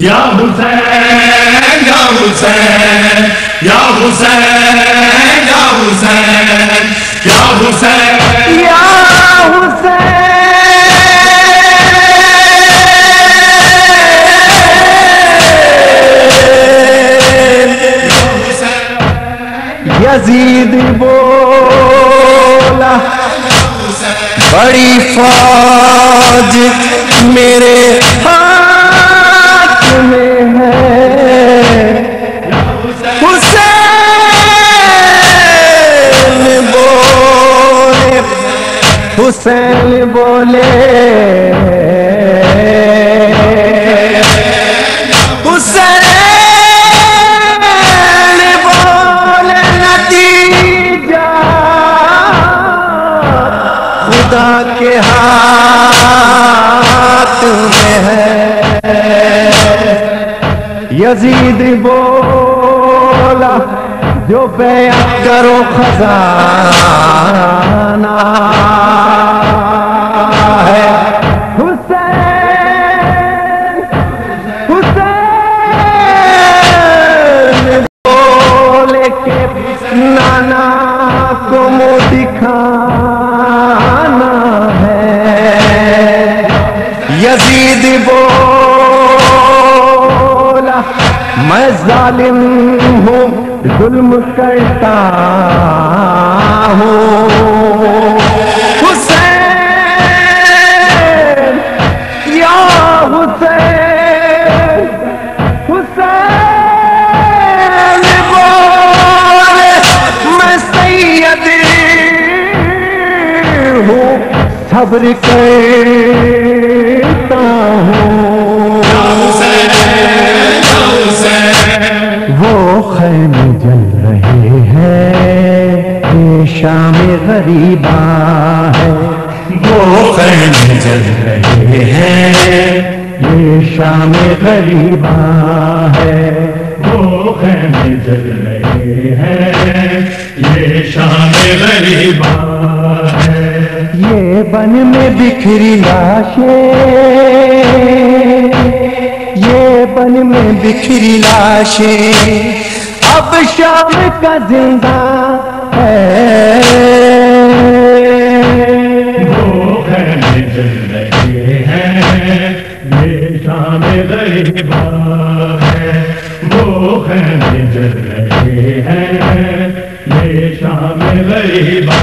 یا حسین یا حسین یا حسین یا حسین یا حسین یا حسین یزید بولا بڑی فوج میرے ہاتھ میں ہے حسین بولے حسین بولے خدا کے ہاتھ میں ہے یزید بولا جو بیعت کرو خزانہ ہے حسین حسین بولے کہ نانا کو منہ دکھانا ہے یزید بولا میں ظالم ہوں ظلم کرتا ہوں حسین یا حسین حسین بولے میں سید ہوں صبر کرتا ہوں وہ خیمے جل رہے ہیں یہ شام غریبہ ہے وہ خیمے جل رہے ہیں یہ شام غریبہ ہے وہ خیمے جل رہے ہیں یہ شام غریبہ ہے یہ بن میں بکھری لاشیں یہ بن میں بکھری لاشیں اب شام کا زندہ ہے وہ خیمے جل رہے ہیں یہ شام غریبہ ہے وہ خیمے جل رہے ہیں یہ شام غریبہ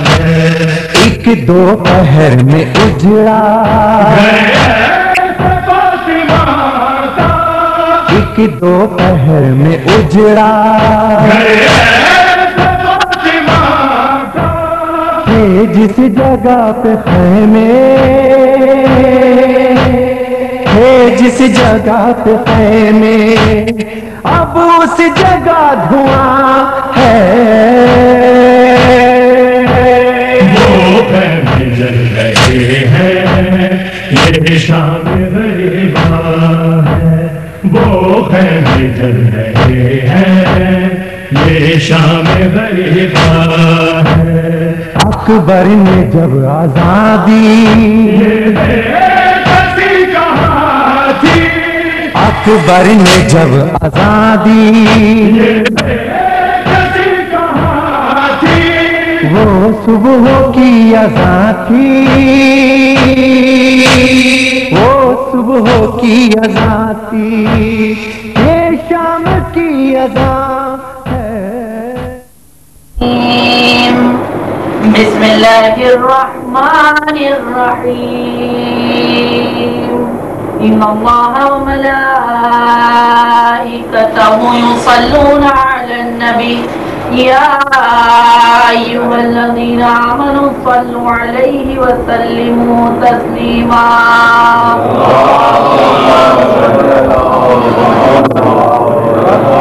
ہے ایک دوپہر میں اجڑا ایک دوپہر میں اجڑا ہے جس جگہ پہ خیمے ہے جس جگہ پہ خیمے اب اس جگہ دھواں ہے وہ خیمے جل رہے ہیں یہ شام غریبہ ہے وہ خیمے جل رہے ہیں یہ شام غریبہ ہے اکبر نے جب آزادی اکبر نے جب آزادی وہ صبح کی اذان تھی وہ صبح کی اذان تھی یہ شام کی اذان ہے بسم اللہ الرحمن الرحیم ان اللہ وملائکتہ یصلون علی النبی یا ایھا الذین آمنوا صلوا علیہ وسلموا تسلیما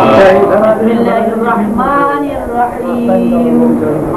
بسم اللہ الرحمن الرحیم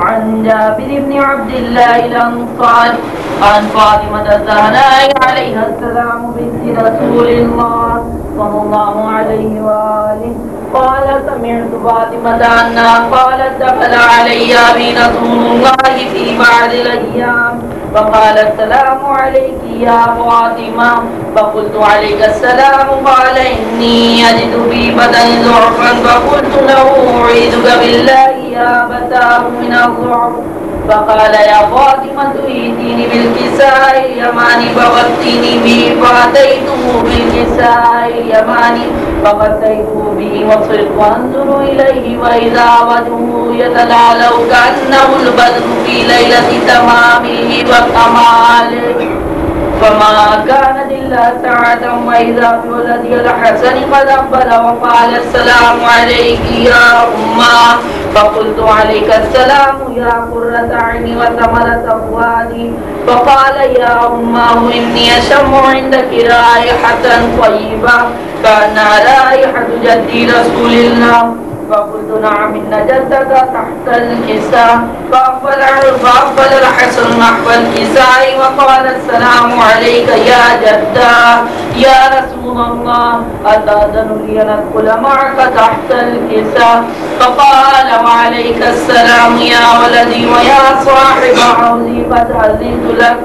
عن جابر بن عبد الله الانصاري عن فاطمة الزهراء عليها السلام بنت رسول الله صلى الله عليه وآله قال سمعت فاطمة أنها قالت دخل علي أبي رسول الله في بعض الأيام فقال السلام عليك يا فاطمة فقلت عليك السلام قال إني أجد في بدني ضعفا فقلت له أعيذك بالله يا أبتاه من الضعف فقال يا فاطمة ائتيني بالكساء اليماني فغطيني به فأتيته بالكساء اليماني فغطيته به وصرت أنظر إليه وإذا وجهه يتلألأ كأنه البدر في ليلة تمامه وكماله فما كانت إلا ساعة وإذا بولدي الحسن قد أقبل وقال السلام عليك يا أمه فقلت عليك السلام يا قرة عيني وثمرة فؤادي فقال يا أمه إني أشم عندك رائحة طيبة كأنها رائحة جدي رسول الله فقلت نعم إن جدك تحت الكساء فأقبل الحسن نحو الكساء وقال السلام عليك يا جدا يا رسول الله أتأذن لي أن أدخل معك تحت الكساء فقال وعليك السلام يا ولدي ويا صاحب عوزي قد أذنت لك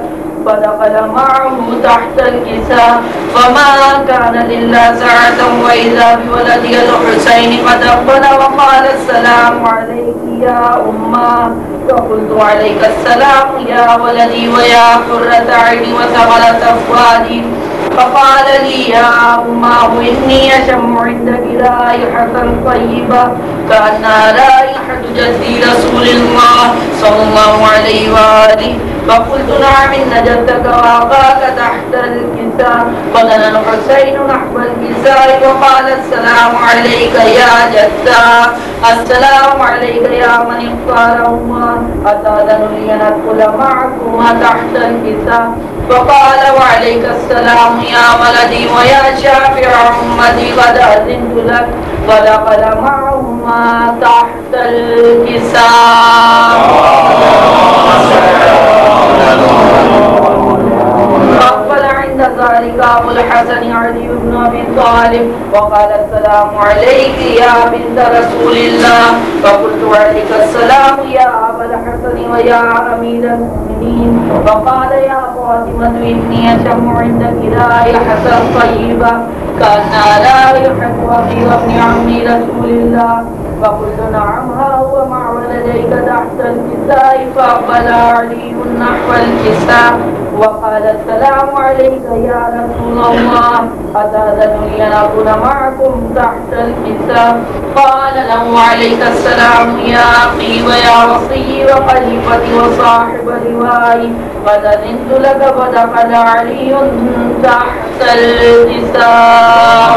فدخل معه تحت الكساء فما كان إلا ساعة وإذا بولدي الحسين قد أقبل وقال السلام عليك يا أمه فقلت عليك السلام يا ولدي ويا قرة عيني وثمرة فؤادي فقال لي يا أمه إني أشم عندك رائحة طيبة كأنها رائحة جدي رسول الله صلى الله عليه وآله فقلت نعم إن جدك وأباك تحت الكساء فدنا الحسين نحو الكساء وقال السلام عليك يا جدا السلام عليك يا من اختار الله أتأذن لي أن أدخل معكما تحت الكساء فقال وعليك السلام يا ولدي ويا شافع أمتي قد أذنت لك فدخل معهما تحت الكساء فأقبل عند ذلك أبو الحسن علي بن أبي طالب وقال السلام عليك يا بنت رسول الله فقلت عليك السلام يا أبا الحسن ويا أمير المؤمنين فقال يا فاطمة إني أشم عندك رائحة طيبة كأنها رائحة أخي وابن عمي رسول الله فقلت نعم ها هو مع ولديك تحت الكساء فأقبل علي نحو الكساء وقال السلام عليك يا رسول الله أتأذن لي أن أكون معكم تحت الكساء قال له عليك السلام يا أخي ويا وصي وخليفتي وصاحب لوائي قد أذنت لك فدخل علي تحت الكساء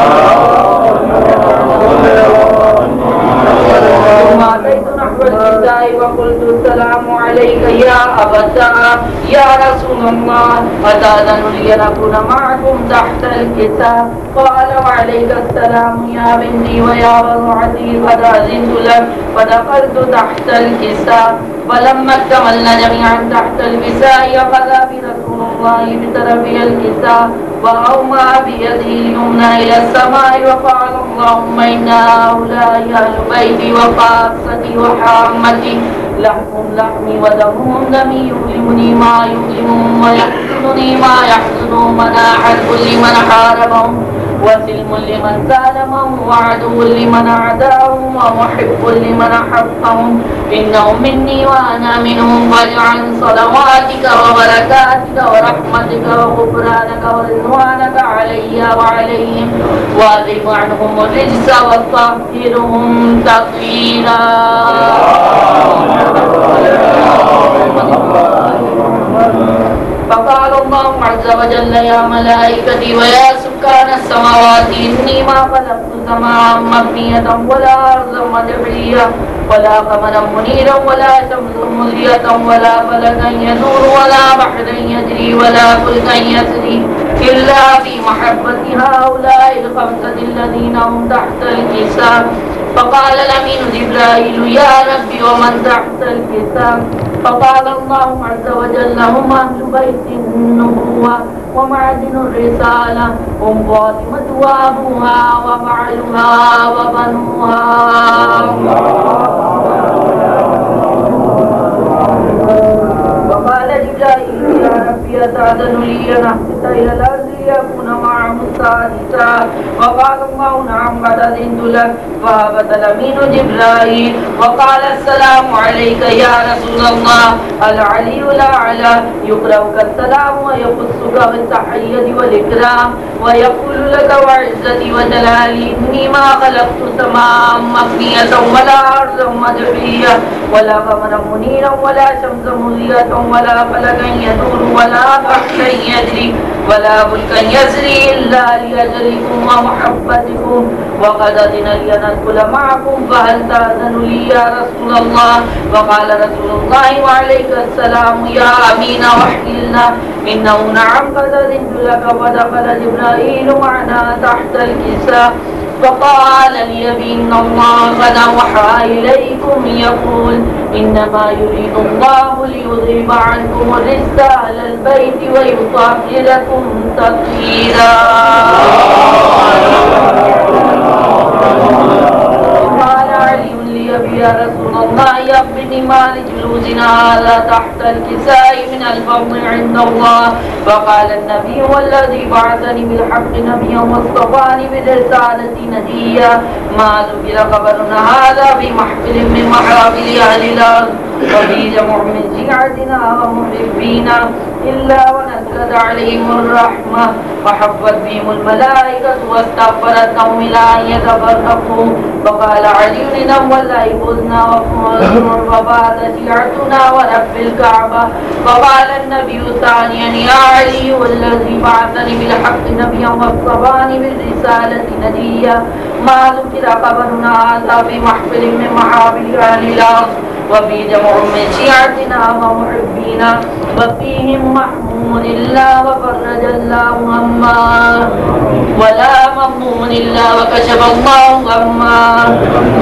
ثم أتيت نحو الكساء وقلت السلام عليك يا أبتاه يا رسول الله أتأذن لي أن أكون معكم تحت الكساء قال وعليك السلام يا بنتي ويا بضعتي قد أذنت لك فدخلت تحت الكساء فلما اكتملنا جميعا تحت الكساء أخذ برسول الله بطرفي الكساء وأومى بيده اليمنى إلى السماء وقال اللهم إن هؤلاء أهل بيتي وخاصتي وحامتي لحم لحمي ودمهم دمي يؤلمني ما يؤلمهم ويحزنني ما يحزنهم أنا حرب لمن حاربهم وسلم لمن سالمهم وعدو لمن عداهم ومحب لمن أحبهم إنهم مني وأنا منهم واجعل صلواتك وبركاتك ورحمتك وغفرانك ورضوانك علي وعليهم واذف عنهم الرجس وطهرهم تطهيرا فقال الله عز وجل يا ملائكتي ويا سكان السماوات إني ما خلقت سماء مبنية ولا أرضا مدحية ولا قمرا منيرا ولا شمسا مضية ولا فلكا يدور ولا بحرا يجري ولا فلكا يسري إلا في محبة هؤلاء الخمسة الذين هم تحت الكساء فقال الأمين جبرائيل يا ربي ومن تحت الكساء فقال الله عز وجل هم أهل بيت النبوة ومعدن الرسالة هم فاطمة وأبوها وبعلها وبنوها فقال جبرائيل أتأذن لي أن أهبط إلى الأرض لأكون معهم السادسا؟ وقال الله نعم قد أذنت لك. فهبط الأمين جبرائيل وقال السلام عليك يا رسول الله. العلي الأعلى يقرأك السلام ويخصك بالتحية والإكرام ويقول لك وعزتي وجلالي إني ما خلقت سماء مبنية ولا أرضا مدحية ولا قمرا منيرا ولا شمسا مضيئة ولا فلكا يدور ولا بحرا يجري ولا ملكا يسري إلا لأجلكم ومحبتكم وقد أذن لي أن أدخل معكم فهل تأذن لي يا رسول الله؟ وقال رسول الله وعليك السلام يا أمين وحيلنا إنه نعم قد أذنت لك. ودخل جبرائيل معنا تحت الكساء فقال لي بإن الله قد أوحى إليكم يقول إنما يريد الله ليذهب عنكم الرجس أهل البيت ويطهركم تطهيرا. قال علي لي يا رسول الله يخبرني ما لجلوسنا هذا تحت الكساء من الفضل عند الله. فقال النبي والذي بعثني بالحق نبيا واصطفاني بالرسالة نبيا ما ذكر خبرنا هذا بمحفل من محافل أهل الأرض وفي جمع من شيعتنا ومحبينا إلا ونزلت عليهم الرحمة وحفت بهم الملائكة واستغفرتهم إلى أن يتفرقوا. فقال علي لنا والله فزنا وفات شيعتنا ورب الكعبة. فقال النبي ثانيا يا علي والذي بعثني بالحق نبيا واصطفاني بالرسالة نبيا ما ذكر خبرنا هذا بمحفل من محافل أهل الأرض وفي جمع من شيعتنا ومحبينا وفيهم محمود الله وفرج الله هما ولا مضمون إلا وكشف الله غما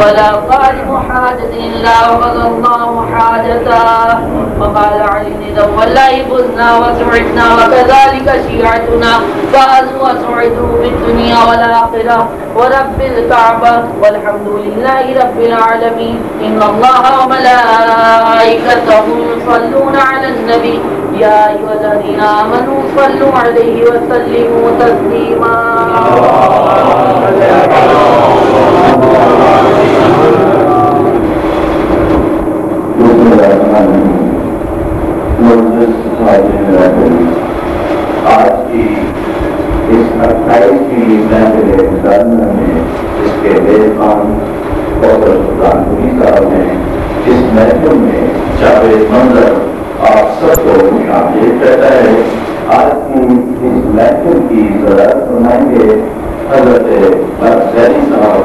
ولا طالب حاجة إلا وقضى الله حاجته. وقال علي والله فزنا وسعدنا وكذلك شيعتنا فازوا وسعدوا في الدنيا والآخرة ورب الكعبة والحمد لله رب العالمين. إن الله وملائكته يصلون على النبي يا أيها الذين آمنوا صلوا عليه وسلموا تسليما. آج کی اس 28ویں محفل میں اس کے میزبان کوثر سلطان پوری صاحب نے اس محفل میں جاوید منظر آپ سب کو خوشامدید کہتا ہے. آج کی اس محفل کی صدارت فرمائیں گے حضرت زیدی صاحب.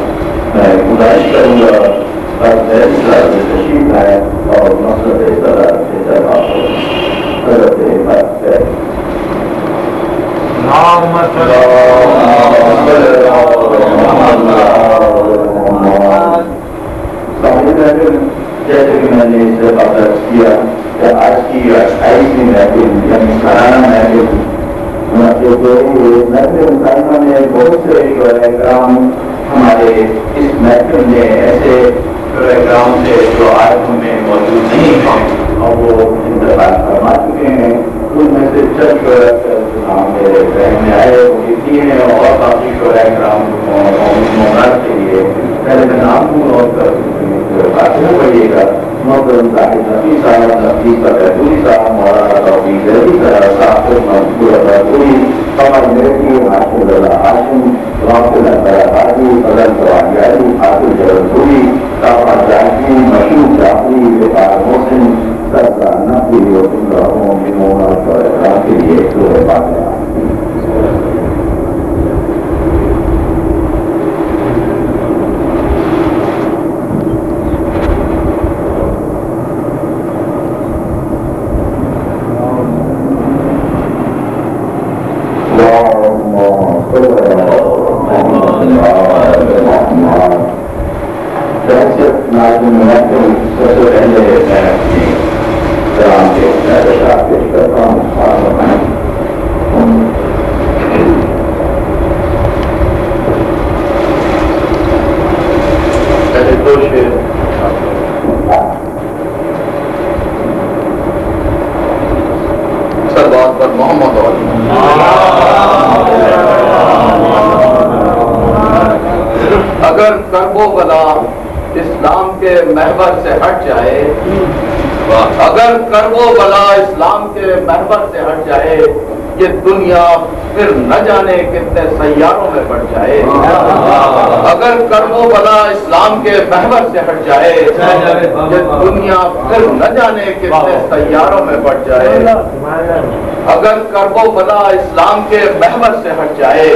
میں گزارش کروں گا زیدی صاحب سے تشریف لائیں اور مقصد صدارت سے جواب ہو. حضرت جیسے کہ میں نے اس سے بات کیا کہ آج کی 28ویں محفل یعنی سالانہ محفل میں بہت سے پروگرام ہمارے اس محفل میں ایسے پروگرام تھے جو آج ہمیں موجود نہیں ہیں اور وہ انتقال فرما چکے ہیں. ان میں سے چند پروگرام میرے ذہن میں آئے وہ یہ ہیں اور باقی پروگرام مواد کے لیے پہلے میں نام کو نوٹ کر پڑھیے گا. محترم صاحب نفیس صاحب نفیس پوری صاحب مولانا توفیق زیدی صاحب منصور پوری قمر میرٹی محمود اللہ ہاشم رافل حاجی فضل سوالیاری حاصل جلال پوری صاحب جاہی مشہور جعفری وقار محسن سرکار نقی و تمراہوں میں مولانا پروگرام کے لیے سورہ فاتحہ. اگر کرب و بلا اسلام کے محور سے ہٹ جائے، اگر کرب و بلا اسلام کے محور سے ہٹ جائے، یہ دنیا پھر نہ جانے کتنے سیاروں میں بڑھ جائے۔ اگر کرب و بلا اسلام کے محور سے ہٹ جائے، یہ دنیا پھر نہ جانے کتنے سیاروں میں بڑھ جائے۔ اگر کرب و بلا اسلام کے محور سے ہٹ جائے،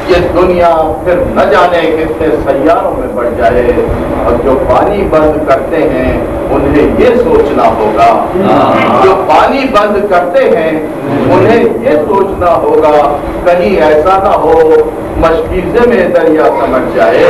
یہ دنیا پھر نہ جانے کتنے سیاروں میں بڑھ جائے۔ اور جو پانی بند کرتے ہیں انہیں یہ سوچنا ہوگا، جو پانی بند کرتے ہیں انہیں یہ سوچنا ہوگا کہیں ایسا نہ ہو مشکیزے میں دریا سمجھ جائے۔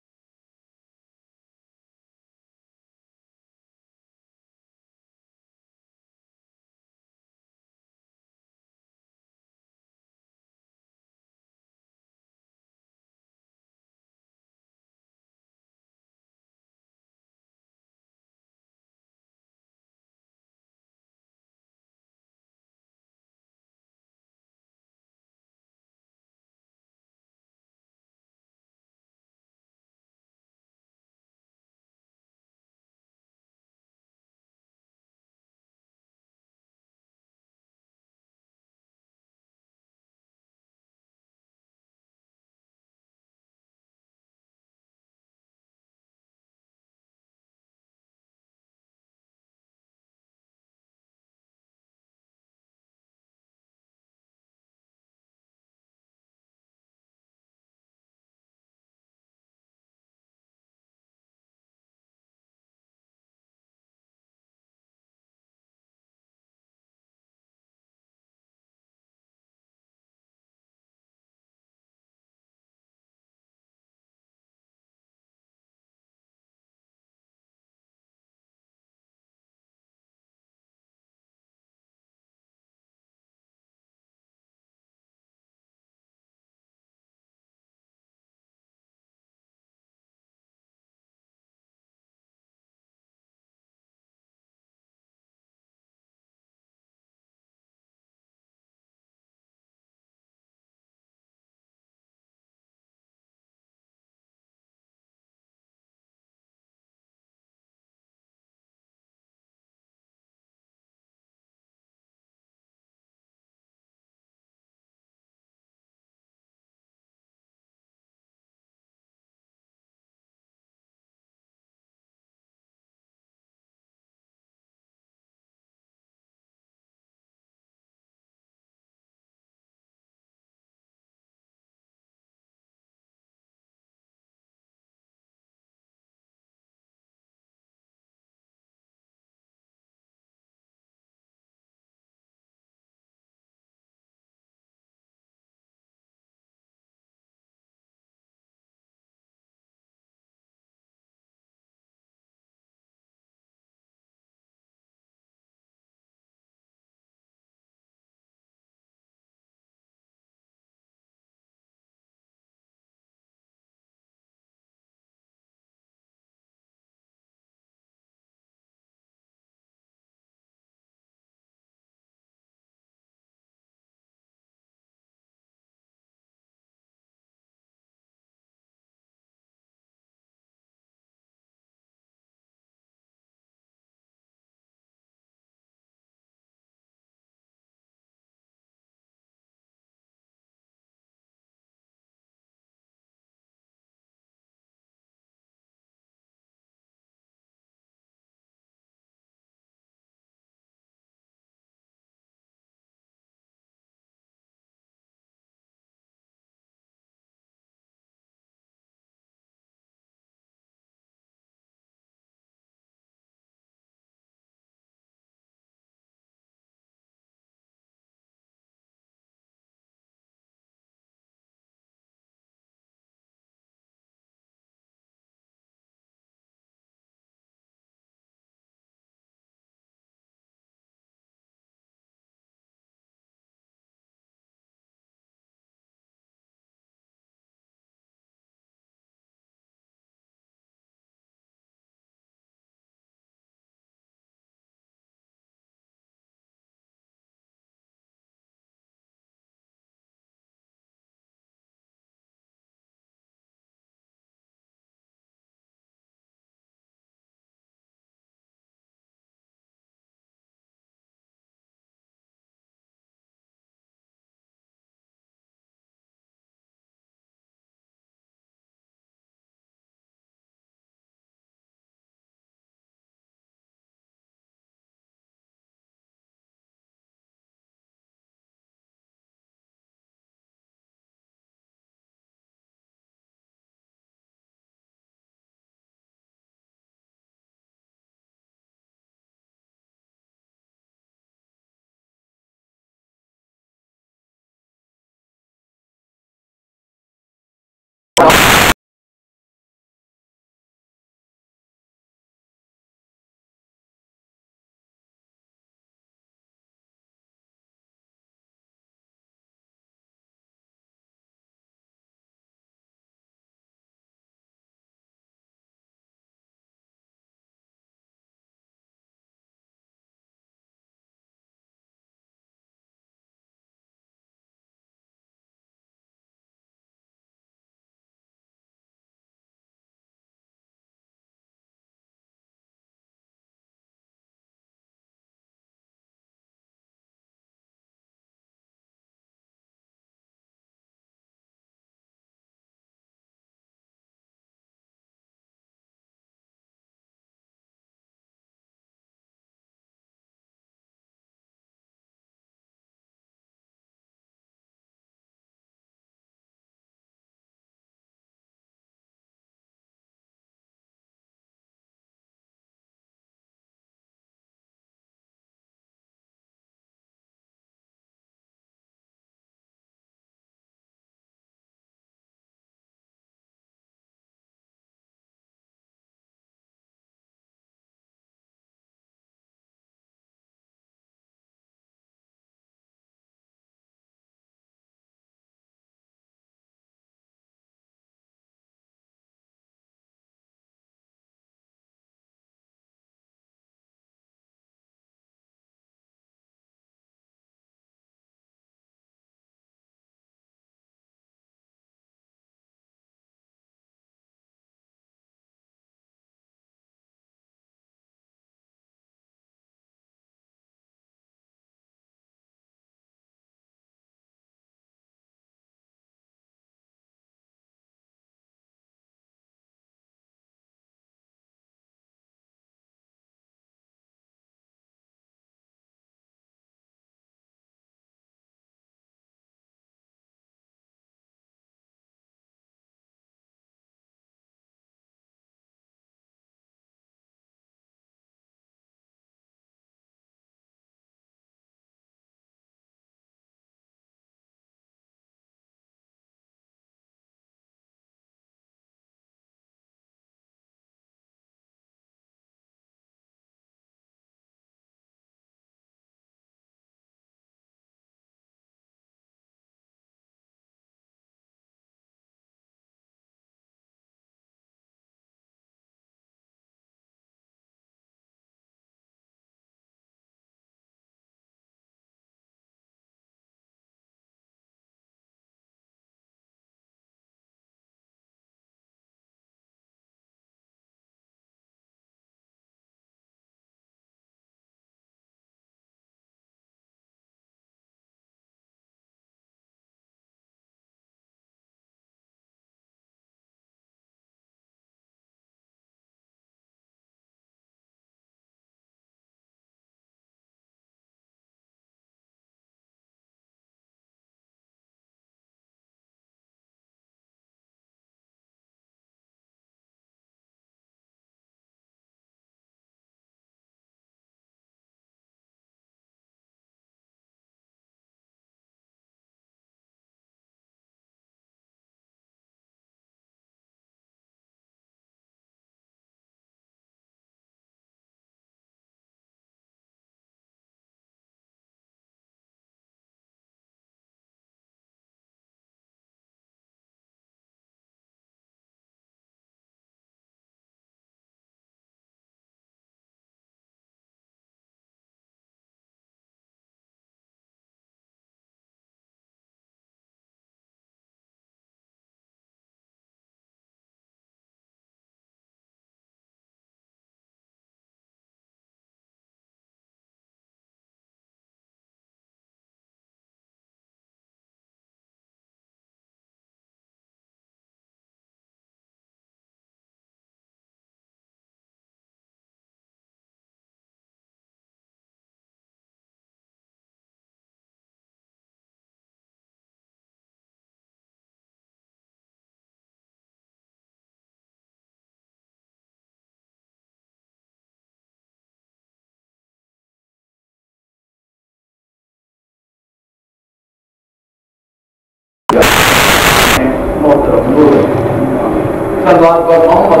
سرکار پر محمد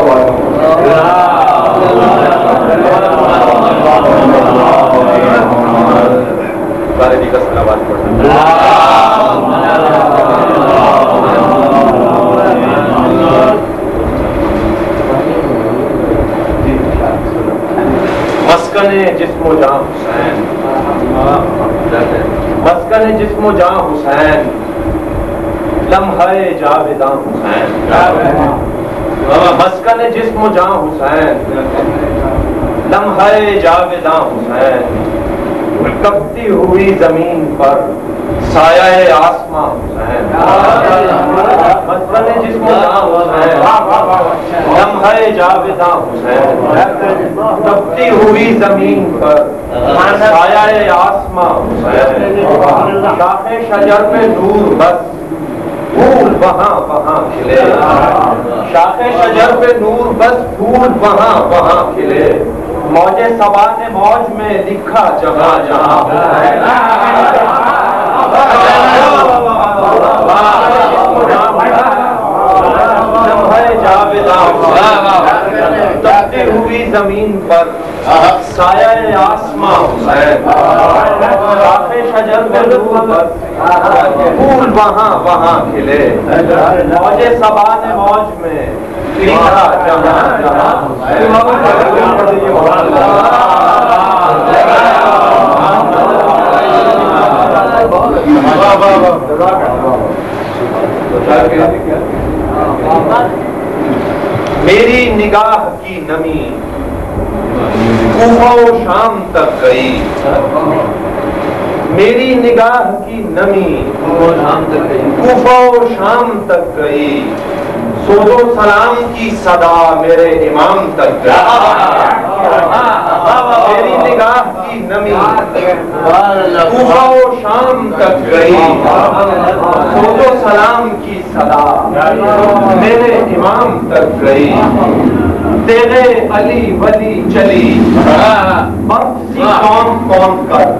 والے جی کا صلوات پڑھتے مسکن جسم و جاں حسین، مسکن جسم و جاں حسین، لمحہ جاویداں حسین، مسکن جسم و جاں حسین، لمحہ جاویداں حسین، کبتی ہوئی زمین پر سایہ آسماں حسین، مسکن جسم و جاں حسین، لمحہ جاویداں حسین، کبتی ہوئی زمین پر سایہ آسماں حسین، شاخ شجر پہ دور بس پھول وہاں وہاں کھلے، شاخ شجر پہ نور بس پھول وہاں وہاں کھلے، موج صبا نے موج میں لکھا جہاں جہاں، تبتی ہوئی زمین پر سایہ آسماں حسین، شاخ شجر پہ نور بس پھول وہاں وہاں کھلے، موج صبا نے موج میں لکھا جہاں جہاں، میری نگاہ کی نمی کوفہ و شام تک گئی، میری نگاہ کی نمی کوفہ و شام تک گئی، سود و سلام کی صدا میرے امام تک گئی، میری نگاہ کی نمی کوفہ و شام تک گئی، سود و سلام کی صدا میرے امام تک گئی، تیرے علی ولی چلی برف سی کون کون کر،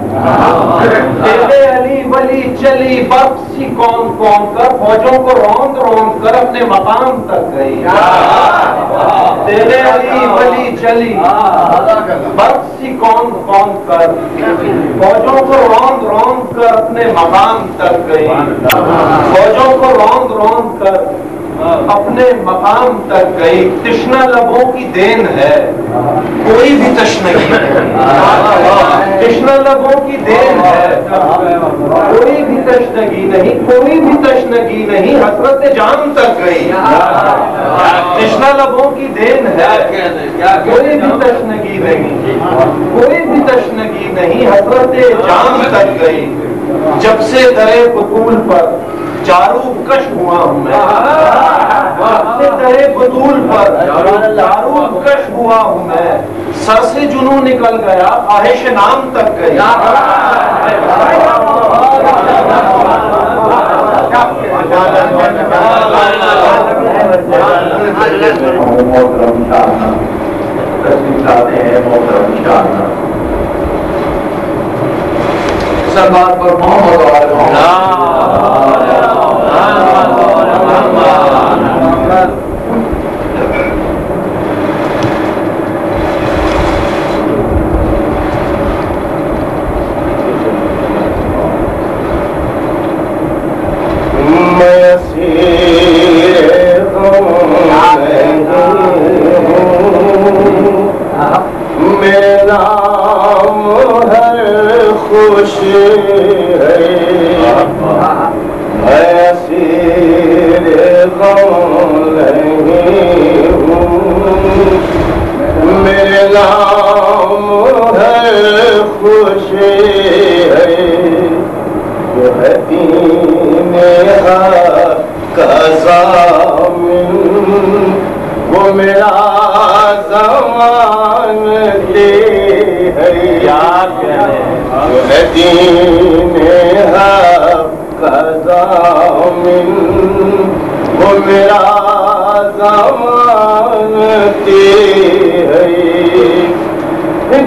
تیرے علی ولی چلی برف سی کون کون کر، فوجوں کو روند روند کر اپنے مقام تک گئی، تیرے علی ولی چلی برف سی کون کون کر، فوجوں کو روند روند کر اپنے مقام تک گئی، فوجوں کو روند روند کر اپنے مقام تک گئی، تشنہ لبوں کی دین ہے کوئی بھی تشنگی نہیں، تشنہ لبوں کی دین ہے کوئی بھی تشنگی نہیں، کوئی بھی تشنگی نہیں، حسرت جام تک گئی، تشنہ لبوں کی دین ہے کوئی بھی تشنگی نہیں، کوئی بھی تشنگی نہیں، حسرت جام تک گئی، جب سے درے بطول پر جاروب کش ہوا ہوں میں، جب سے درے بطول پر جاروب کش ہوا ہوں میں، سر سے جنوں نکل گیا خواہش نام تک گئی، محترم شاہنامہ تشریف لاتے ہیں، محترم شاہنامہ سرکار پر محمد والے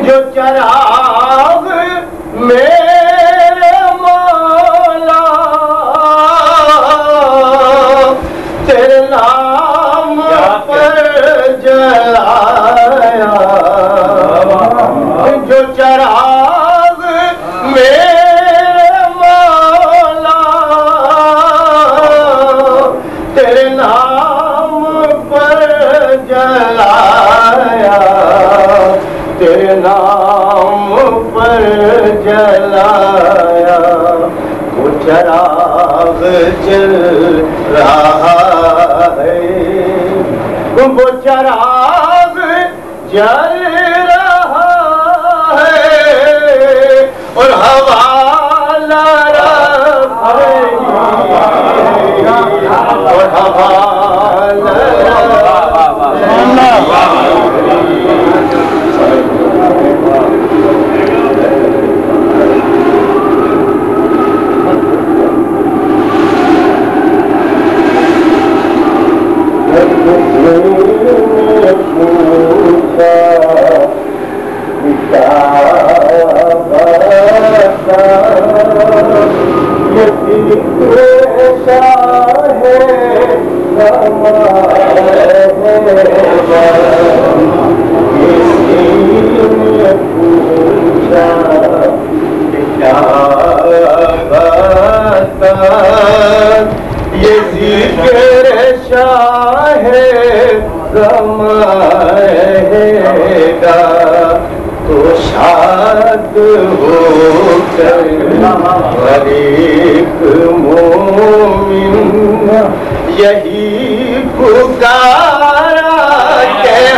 جو چراغ میرے مولا تیرے نام پر جلایا جو چراغ میرے مولا تیرے نام پر جلایا تیرے نام پر جلایا وہ چراغ جل رہا ہے وہ چراغ جل رہا ہے اور ہوا لہرا ہے اور ہوا یہ ذکر شاہ رہے گا تو شاد ہو کر ہر ایک مومن یہی پکارا کہے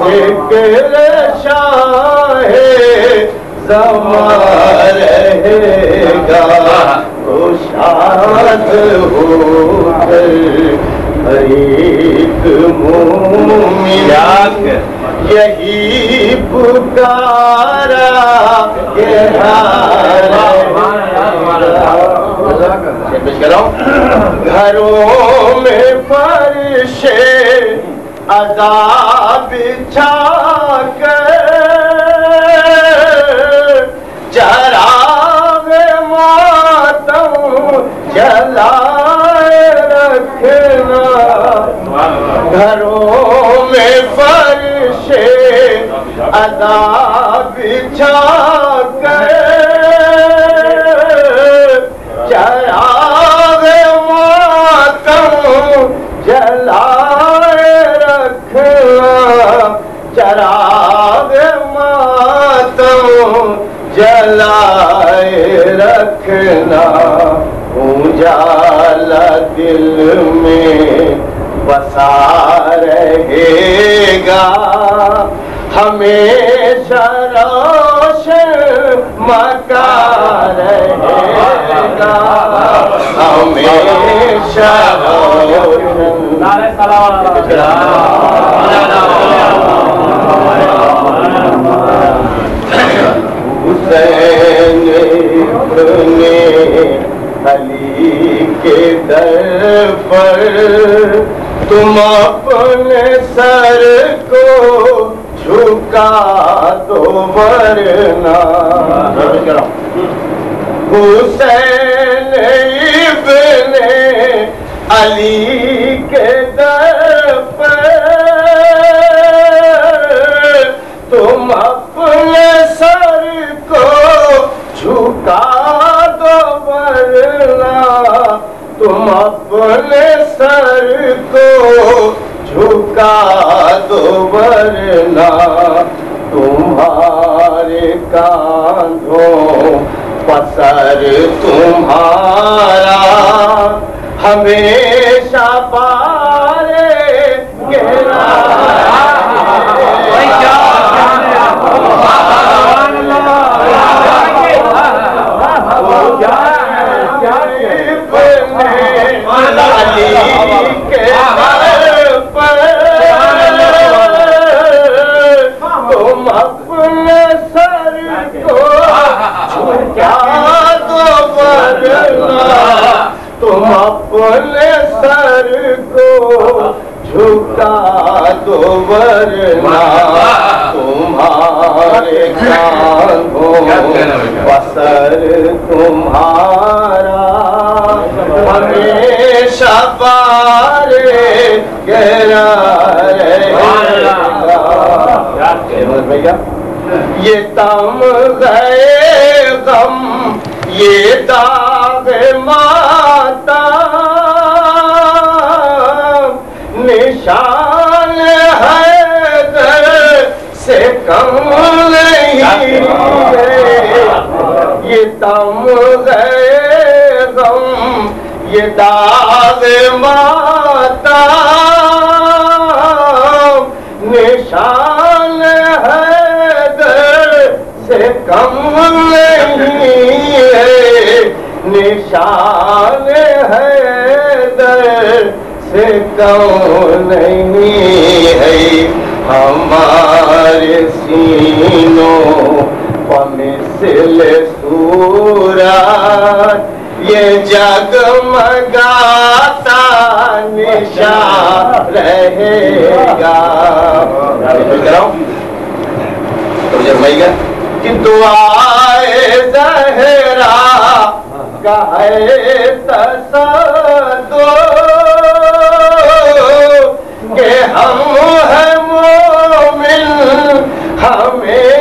ذکر شاہ زمان رہے گا تو شاد ہو کر ہر ایک مومن یہی پکارا گھروں میں فرشے عذاب بچھا کر چراغ ماتم جلائے رکھنا گھروں میں فرشے عذاب بچھا کر چراغ ماتم جلائے رکھنا چراغ ماتم جلائے رکھنا اجالا دل میں بسا رہے گا ہمیشہ روشن مکان رہے گا ہمیشہ روشن حسین ابن علی کے در پر تم اپنے سر کو جھکا دو ورنہ حسین ابن علی کے در پر تم اپنے سر کو جھکا دو ورنہ تم اپنے سر کو جھکا دو ورنہ تمہارے کاندھوں پسر تمہارا ہمیشہ پارے گرا تم اپنے سر کو جھکا دو ورنہ تم اپنے سر کو جھکا دو ورنہ تمہارے کانوں بسر تمہارا ہمیشہ پارے گہرا رہے گا. یہ تم گئے غم یہ داغ ماتم نشان حیدر سے کم نہیں ہے. یہ تم گئے غم یہ داغ ماتم نشان حیدر سے کم نہیں ہے. نشان حیدر سے کم نہیں ہے. ہمارے سینوں پمثل سورج یہ جگمگاتا نشان رہے گا. کہ دعائے زہرا کا ہے تصدق کہ ہم ہیں مومن ہمیں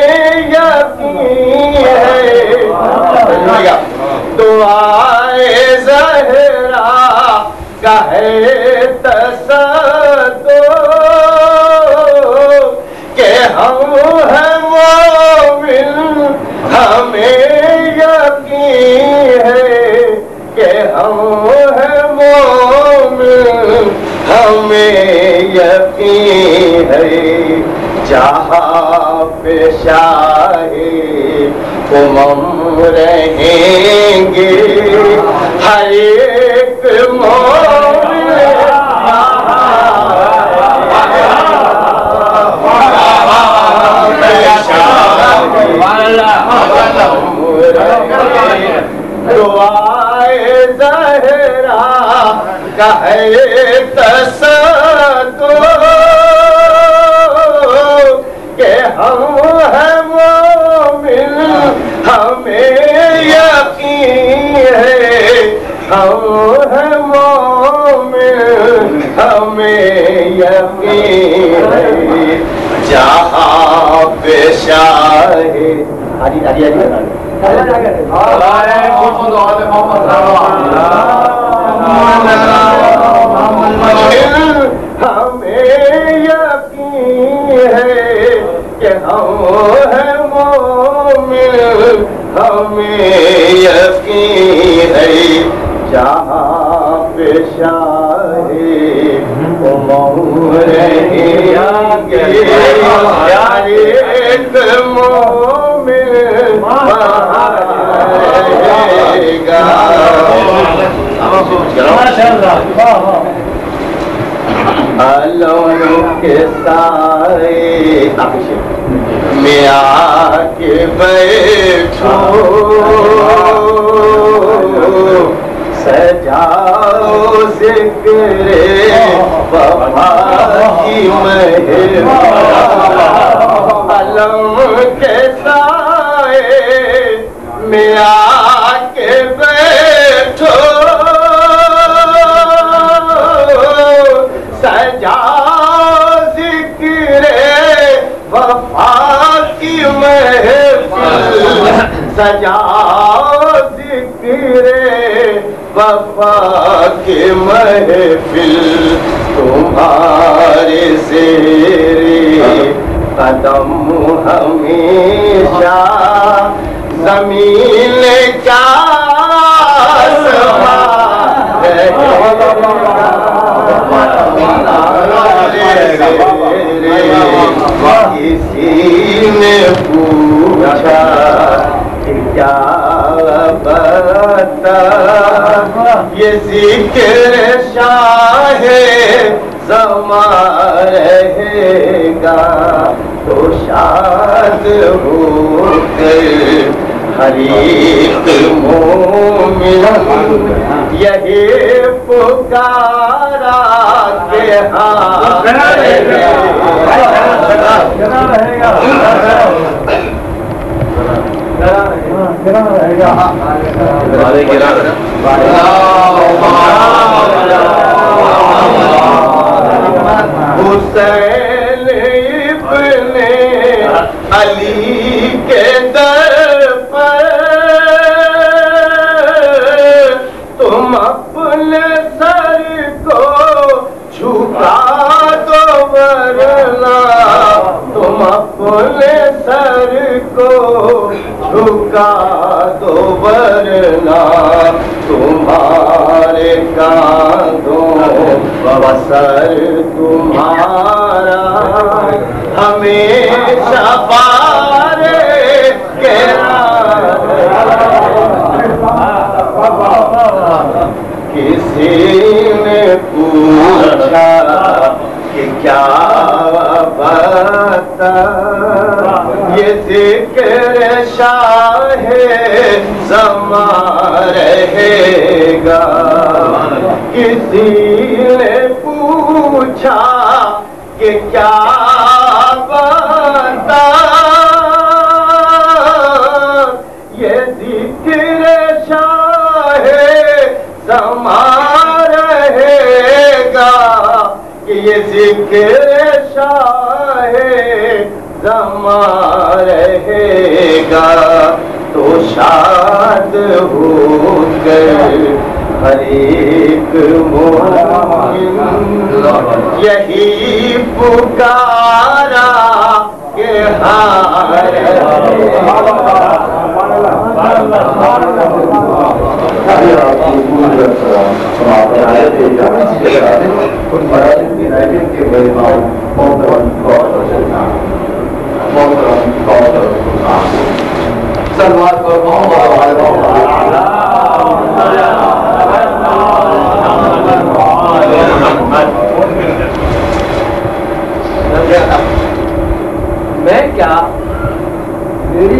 یقین ہے. دعائے زہرا کا ہے تصدق کہ ہم ہیں مومن ہمیں یقین ہے. کہ ہم ہیں مومن ہمیں یقین ہے. جہاں پہ شاہ امم رہیں گے ہر ایک مومن دعائے زہرا کا ہے تصدق کہ ہم ہیں مومن ہمیں یقین ہے. ہم ہیں مومن ہمیں یقین ہے. جہاں پہ شاہ ہمیں یقین ہے کہ ہم ہیں مومن ہمیں یقین ہے. جہاں پہ شاہ امم رہیں گے ہر ایک مومن رہے گا. علم کے سائے میں آ کے بیٹھو سجاؤ ذکر وفا کی محفل. علم کے سائے میں آ کے بیٹھو سجاؤ ذکر وفا کی محفل. سجاؤ ذکر وفا کی محفل. تمہارے زیر قدم ہمیشہ زمین کا آسمان رہے گا. کسی نے پوچھا کہ کیا بتا یہ ذکر شاہ زمان رہے گا. تو شاد ہو کر ہر ایک مومن یہی پکارا کہ حسین ابن علی کے در پر تم اپنے سر کو جھکا دو ورنہ تم اپنے سر کو جھکا دو ورنہ تمہارے کاندھوں سر تمہارا ہمیشہ پارے کسی نے پوچھا کہ کیا بتا یہ ذکر شاہ زمان رہے گا کسی نے پوچھا کہ کیا بتا یہ ذکر شاہ زمان رہے گا کہ یہ ذکر شاہ زمان رہے گا تو شاد ہو کر ہر ایک مومن یہی پکارا کہ میں کیا میری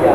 کیا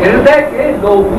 ہردے کے لوگوں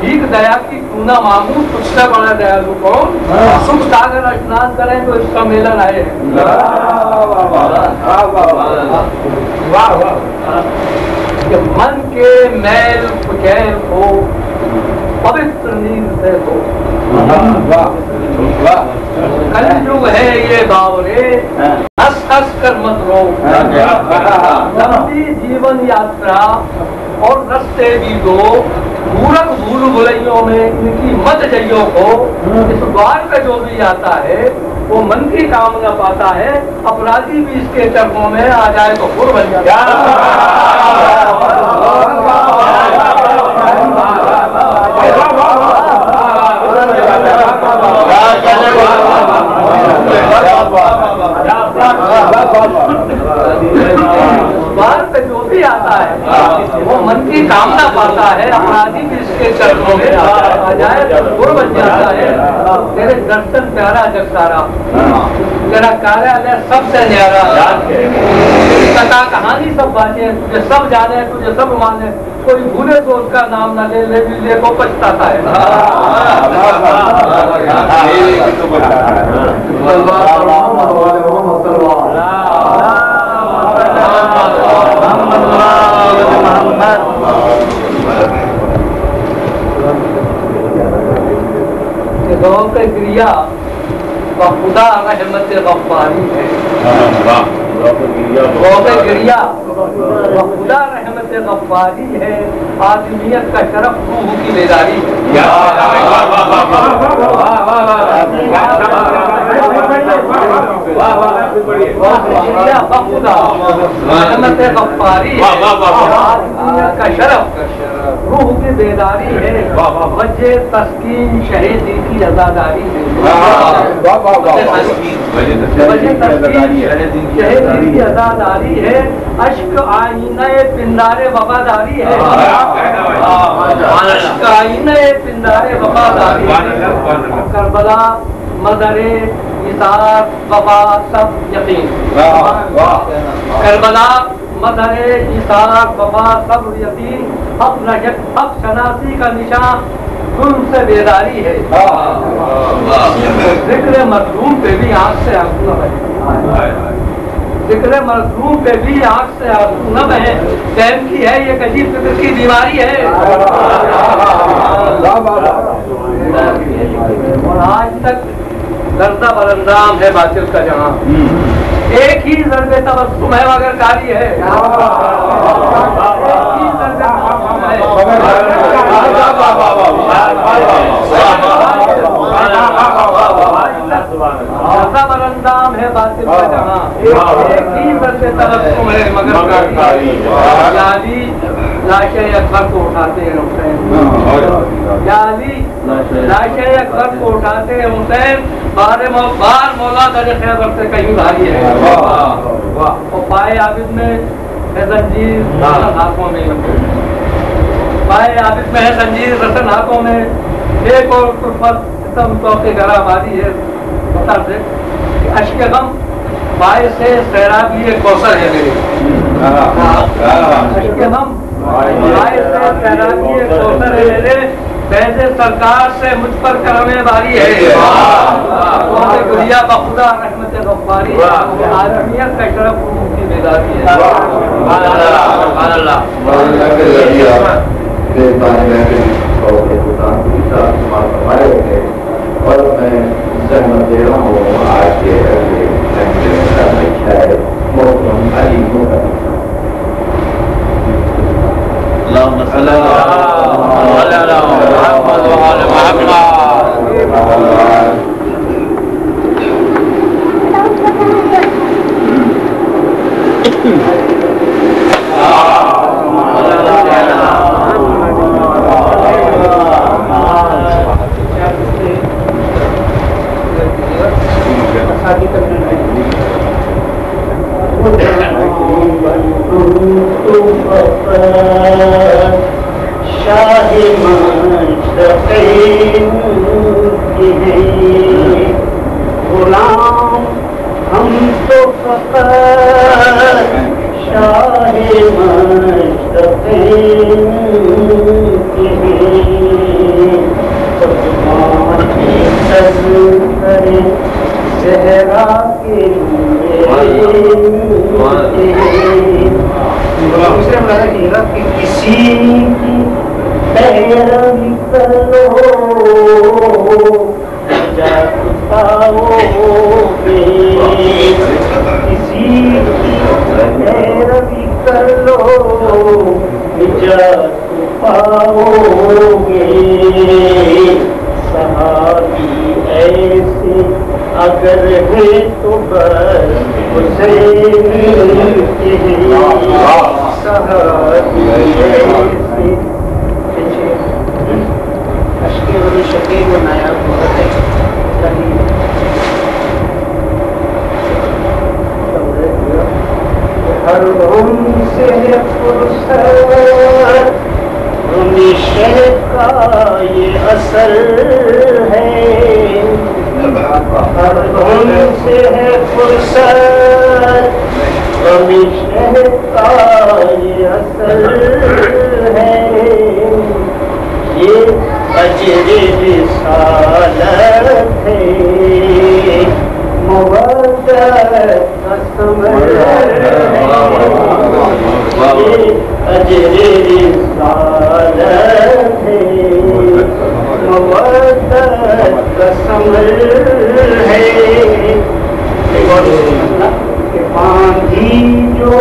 بھیک دیا کی کونا ماموں سب سے بڑا دیالو کون سکھ ساگر اسنان کریں تو اس کا میلن آئے ہیں کہ من کے میل فکیل کو پوتر نیند سے ہو کلجگ ہے یہ باورے ہنس ہنس کر مت رو لمبی جیون یاترا اور رستے بھی دو پورک بھول بھلائیوں میں ان کی مت جائیوں کو اس دوار پہ جو بھی آتا ہے وہ من کی کامنا پاتا ہے اپرادھی بھی اس کے چرموں میں آ جائے تو خور بن جائے بار پہ جو بھی آتا ہے وہ من کی کامنا پاتا ہے اپرادھی بھی اس کے چرموں میں آ جائے تو خور بن جاتا ہے تیرے درشن پیارا جگ سارا تیرا کاریالیہ سب سے نیارا کتا کہانی سب باتیں تجھے سب جانے تجھے سب مانے کوئی بھولے تو اس کا نام نہ لے لے کو پچھتاتا ہے ذوق گریا و خدا رحمت غفاری ہے ذوق گریا و خدا رحمت غفاری ہے آدمیت کا شرف روح کی بیداری ہے رحمت غفاری ہے آدمیت کا شرف روح کی بیداری ہے وجہ تسکین شہیدی کی عزاداری ہے وجہ تسکین شہیدی کی عزاداری ہے اشک آئینہ پندار وفاداری ہے اشک آئینہ پندار وفاداری ہے کربلا مدر ایثار وفا سب یقین. کربلا مظہر ایثار وفا صبر یقین حق شناسی کا نشان ظلم سے بیداری ہے. ذکر مظلوم پہ بھی آنکھ سے آنسو نہ بہے. ذکر مظلوم پہ بھی آنکھ سے آنسو نہ بہے. ٹائم کی ہے یہ عجیب فکر کی بیماری ہے. اور آج تک دردہ براندام ہے باطل کا جہاں. ایک ہی ضرب تبسم ہے مگر کاری ہے. اندام ہے باطل کا جہاں. ایک ہی ضرب تبسم ہے مگر کاری. یعنی لاشے اکبر کو اٹھاتے ہیں حسین. یعنی لاشے اکبر کو اٹھاتے ہیں حسین. بار مولا در خیبر سے کہیں بھاری ہے. اور پائے عابد میں ہے زنجیر ہاتھوں میں. پائے عابد میں ہے زنجیر رسن ہاتھوں میں. ایک اور قربت ستم توقع گرا باری ہے. بتا سے اشک غم باعث سے سیرابی کوثر ہے میرے. اشک غم باعث سے سیرابی کوثر ہے میرے. فیض سرکار سے مجھ پر کرم باری ہے. گلیا بخدا رحمت غفاری. عالمیت کا شرف کی بیداری ہے. اور میں سہمت دے رہا ہوں آج کے محترم علی اللهم صل على محمد وعلى محمد. شاہ مشتقین غلام ہم تو فقط شاہ مشتقین زہرا کے دوسرے مطلب کہ کسی کی پیروی کرو نجات پاؤ گے. کسی کی پیروی کر لو نجات پاؤ گے. صحابی ایسے اگر ہے تو بس حسین کے صحابی ایسے. اشکی بڑی شکیل و نایاب بہت ہے. ہر غم سے فرصت ہمیشہ کا یہ اثر ہے. ہر غم سے ہے فرصت ہمیشہ کا یہ اثر ہے. یہ اجر رسالت ہے مودت کا ثمر ہے. یہ اجر رسالت ہے مودت کا ثمر ہے. کہ باندھی جو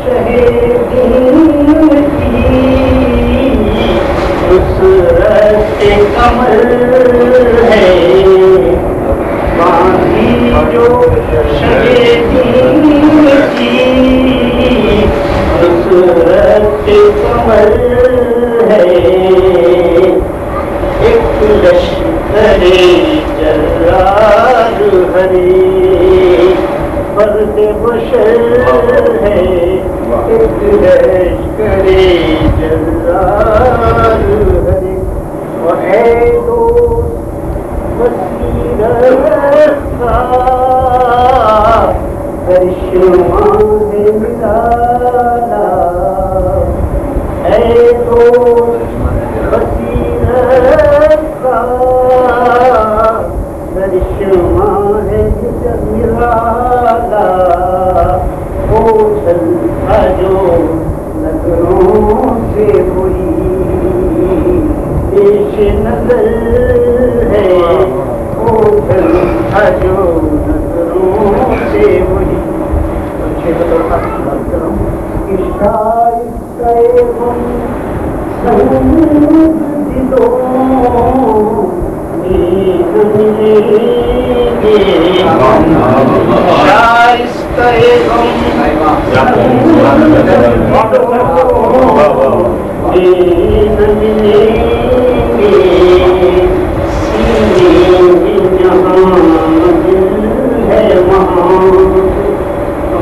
شہید کی نصرت کمر ہے. باندھی جو شہید کی نصرت کمر ہے. ایک لشکر جرار ہری فرد بشر ہے. ایک لشکر جرار ہری. اے دوست وسیع رکھا کرشمہ ہے نرالا اے دوست بصیرت کا کرشمہ ہے نرالا اوچھل تھا جو نظروں سے ہوئی پیش نظر ہے اوچھل تھا جو نظروں سے ہوئی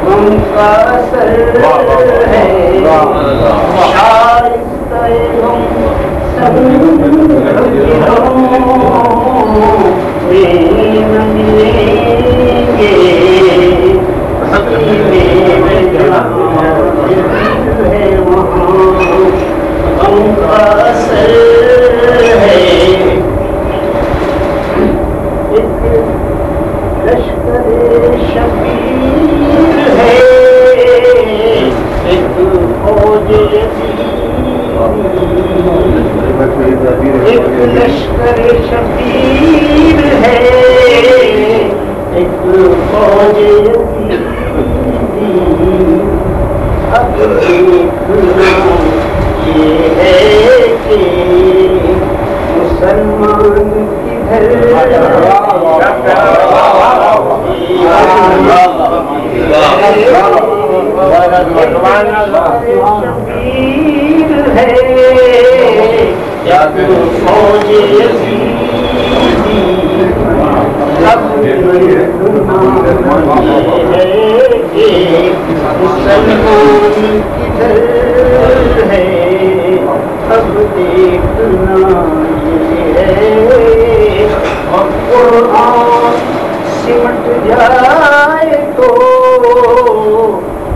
غم کا اثر ہے شائستہ غم سب میں نہ ملیں گے سینے میں جہاں ہے وہاں غم کا اثر ہے ایک لشکر شبیر ہے ایک فوج ایک لشکر شبیر ہے ایک فوج اب دیکھنا یہ ہے کہ مسلمان کدھر شبیر ہے فوج یزیدی اب مسلمان کدھر ہے اب دیکھنا یہ ہے اور قرآن سمٹ جائے تو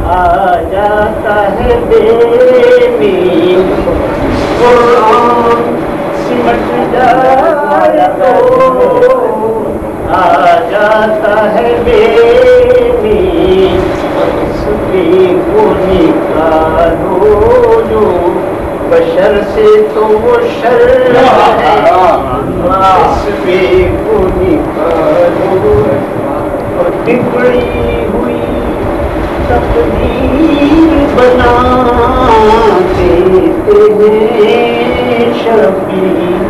آ جاتا ہے بے مین قرآن سمٹ جائے تو آ جاتا ہے بے مین اس پہ کو نکالو جو بشر سے تو وہ شر ہے اس پہ کو نکالو اور بگڑی ہوئی تقدیر بنا دیتے ہیں شبیر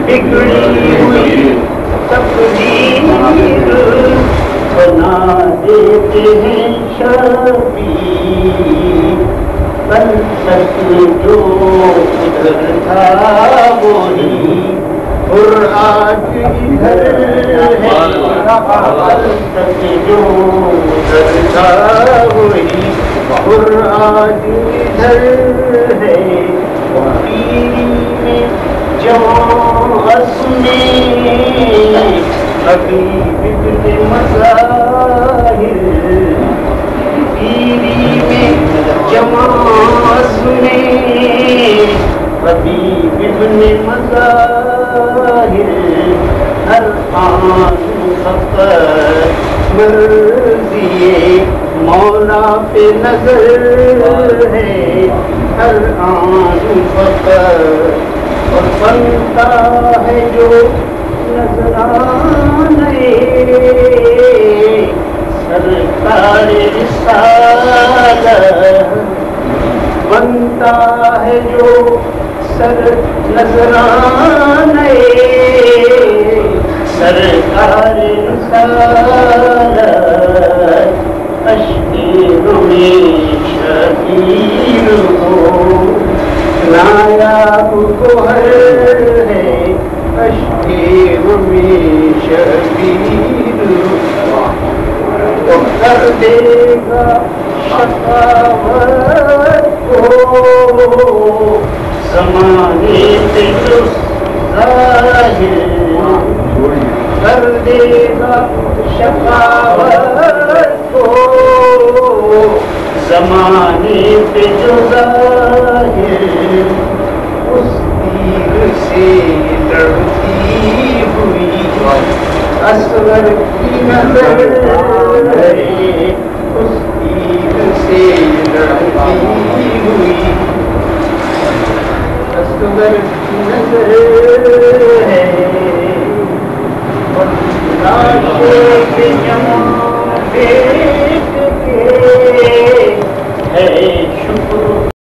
بگڑی ہوئی تقدیر بنا دیتے ہیں شبیر کل تک جو ادھر تھا وہی اور آج ادھر ہے کل تک جو ادھر تھا وہی اور آج ادھر ہے پیری میں جوان حسنے ابھی ابن مظاہر پیری میں جماعت میں حبیب ابن مظاہر ہر آن فقط مرضی مولا پہ نظر ہے ہر آن فقط اور بنتا ہے جو نظرانے سرکار رسالت بنتا ہے جو سر نظرانے سرکار رسالت اشکیر میں شبیر ہو نایاب گوہر ہے اشکیر میں شبیر تو کر دے گا شقاوت کو زمانے سے جو ظاہر کر دے گا شقاوت کو زمانے پہ جو ظاہر اس تیر سے لڑتی ہوئی اصغر کی نظر ہے اس تیر سے لڑتی ہوئی اصغر کی نظر ہے لاشے کے جمع دیکھ کے ہے شکر